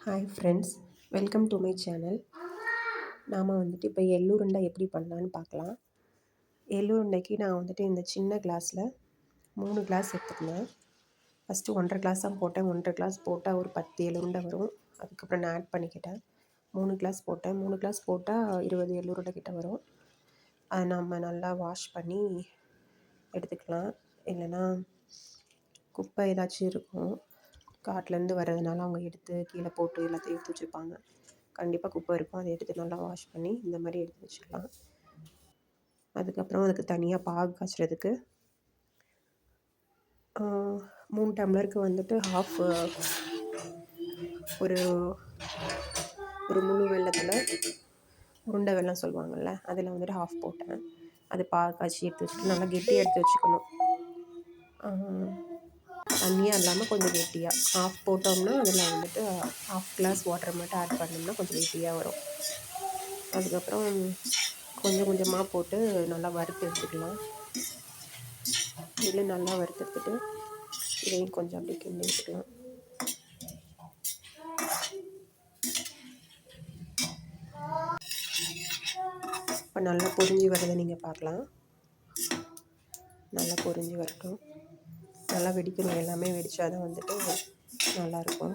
Hi friends, welcome to my channel. நாம் வந்துட்டு இப்போ எள்ளுருண்டை எப்படி பண்ணலான்னு பார்க்கலாம். எள்ளுருண்டைக்கு நான் வந்துட்டு இந்த சின்ன கிளாஸில் 3 கிளாஸ் எடுத்துக்கினேன். ஃபஸ்ட்டு 1.5 கிளாஸ் தான் போட்டேன். 1.5 கிளாஸ் போட்டால் ஒரு 10 எள்ளுருண்டை வரும். அதுக்கப்புறம் நான் ஆட் பண்ணிக்கிட்டேன். 3 கிளாஸ் போட்டேன். 3 கிளாஸ் போட்டால் 20 எள்ளுருண்டை கிட்ட வரும். அதை நம்ம நல்லா வாஷ் பண்ணி எடுத்துக்கலாம். இல்லைன்னா குப்பை ஏதாச்சும் இருக்கும், காட்டிலேருந்து வர்றதுனால அவங்க எடுத்து கீழே போட்டு எல்லாத்தையும் எடுத்து வச்சுருப்பாங்க. கண்டிப்பாக குப்பை இருக்கும், அதை எடுத்து நல்லா வாஷ் பண்ணி இந்த மாதிரி எடுத்து வச்சுக்கலாம். அதுக்கப்புறம் அதுக்கு தனியாக பாகு காய்ச்சறதுக்கு 3 டம்ளருக்கு வந்துட்டு ஒரு ஒரு முழு வெல்லத்தில் உருண்டை வெல்லம் சொல்லுவாங்கள்ல, அதில் வந்துட்டு ஹாஃப் போட்டேன். அது பாகு காய்ச்சி எடுத்து வச்சுட்டு நல்லா கெட்டியாக எடுத்து வச்சுக்கணும். தண்ணியாக இல்லாமல் கொஞ்சம் கெட்டியாக ஹாஃப் போட்டோம்னா அதில் வந்துட்டு ஹாஃப் கிளாஸ் வாட்டர் மட்டும் ஆட் பண்ணோம்னா கொஞ்சம் கெட்டியாக வரும். அதுக்கப்புறம் கொஞ்சம் கொஞ்சமாக போட்டு நல்லா வறுத்து எடுத்துக்கலாம். இதில் நல்லா வறுத்து எடுத்துட்டு இதையும் கொஞ்சம் அப்படி கிண்டி எடுத்துக்கலாம். இப்போ நல்லா பொரிஞ்சு வரதை நீங்கள் பார்க்கலாம். நல்லா பொரிஞ்சு வரட்டும். நல்லா வெடிக்கணும், எல்லாமே வெடித்தா தான் வந்துட்டு நல்லாயிருக்கும்.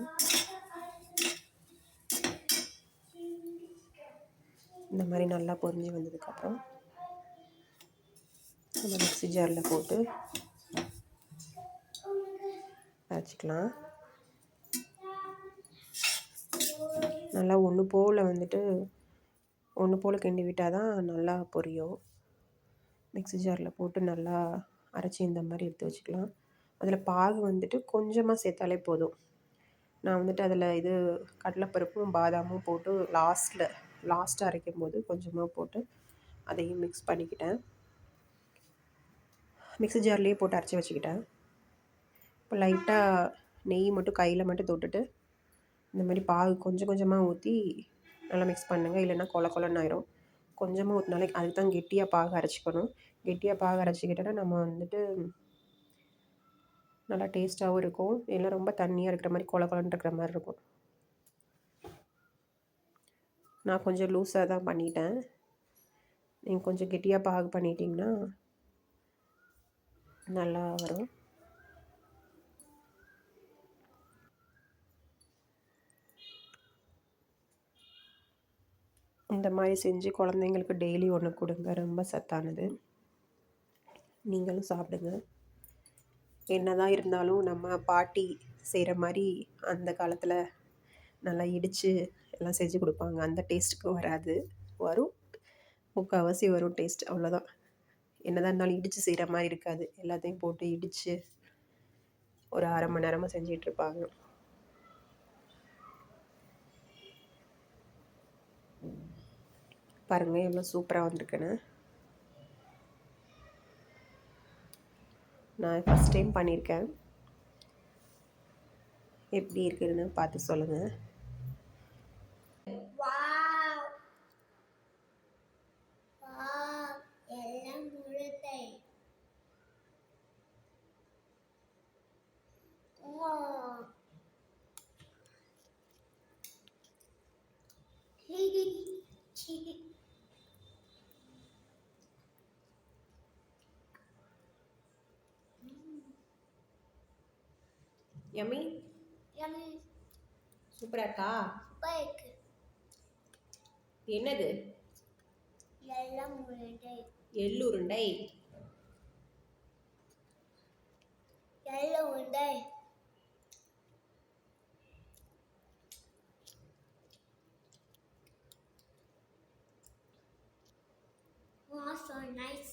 இந்த மாதிரி நல்லா பொரிஞ்சு வந்ததுக்கப்புறம் நம்ம மிக்ஸி ஜாரில் போட்டு அரைச்சிக்கலாம். நல்லா ஒன்று போல் கிண்டி விட்டால் தான் நல்லா பொரியும். மிக்ஸி ஜாரில் போட்டு நல்லா அரைச்சி இந்த மாதிரி எடுத்து வச்சுக்கலாம். அதில் பாகு வந்துட்டு கொஞ்சமாக சேர்த்தாலே போதும். நான் வந்துட்டு அதில் கடலைப்பருப்பும் பாதாமும் போட்டு லாஸ்ட்டாக அரைக்கும் போது கொஞ்சமாக போட்டு அதையும் மிக்ஸ் பண்ணிக்கிட்டேன். மிக்ஸி ஜார்லேயே போட்டு அரைச்சி வச்சுக்கிட்டேன். இப்போ லைட்டாக நெய் மட்டும் கையில் மட்டும் தொட்டுட்டு இந்த மாதிரி பாகு கொஞ்சம் கொஞ்சமாக ஊற்றி நல்லா மிக்ஸ் பண்ணுங்கள். இல்லைன்னா கொலன்னு ஆயிரும். கொஞ்சமாக ஊற்றினாலே அதுக்கு தான் கெட்டியாக பாகு அரைச்சிக்கணும். கெட்டியாக பாகு அரைச்சிக்கிட்டோன்னா நம்ம வந்துட்டு நல்லா டேஸ்ட்டாகவும் இருக்கும். இல்லை ரொம்ப தண்ணியாக இருக்கிற மாதிரி கொலன்னு இருக்கிற மாதிரி இருக்கும். நான் கொஞ்சம் லூஸாக தான் பண்ணிட்டேன். நீங்கள் கொஞ்சம் கெட்டியாக பாகு பண்ணிட்டீங்கன்னா நல்லா வரும். இந்த மாதிரி செஞ்சு குழந்தைங்களுக்கு டெய்லி ஒன்று கொடுங்க. ரொம்ப சத்தானது. நீங்களும் சாப்பிடுங்க. என்னதான் இருந்தாலும் நம்ம பாட்டி செய்கிற மாதிரி அந்த காலத்தில் நல்லா இடித்து எல்லாம் செஞ்சு கொடுப்பாங்க. அந்த டேஸ்ட்டுக்கு வராது. வரும், முக்கால்வாசி வரும் டேஸ்ட், அவ்வளோதான். என்னதான் இருந்தாலும் இடித்து செய்கிற மாதிரி இருக்காது. எல்லாத்தையும் போட்டு இடித்து ஒரு அரை மணி நேரமாக செஞ்சிகிட்ருப்பாங்க. பாருங்கள் எவ்வளோ சூப்பராக வந்திருக்குன்னு. நான் ஃபஸ்ட் டைம் பண்ணியிருக்கேன். எப்படி இருக்குதுன்னு பார்த்து சொல்லுங்கள். யம்மி சூப்பரா இருக்கா? என்னது? எள்ளுருண்டை. Wow, so nice.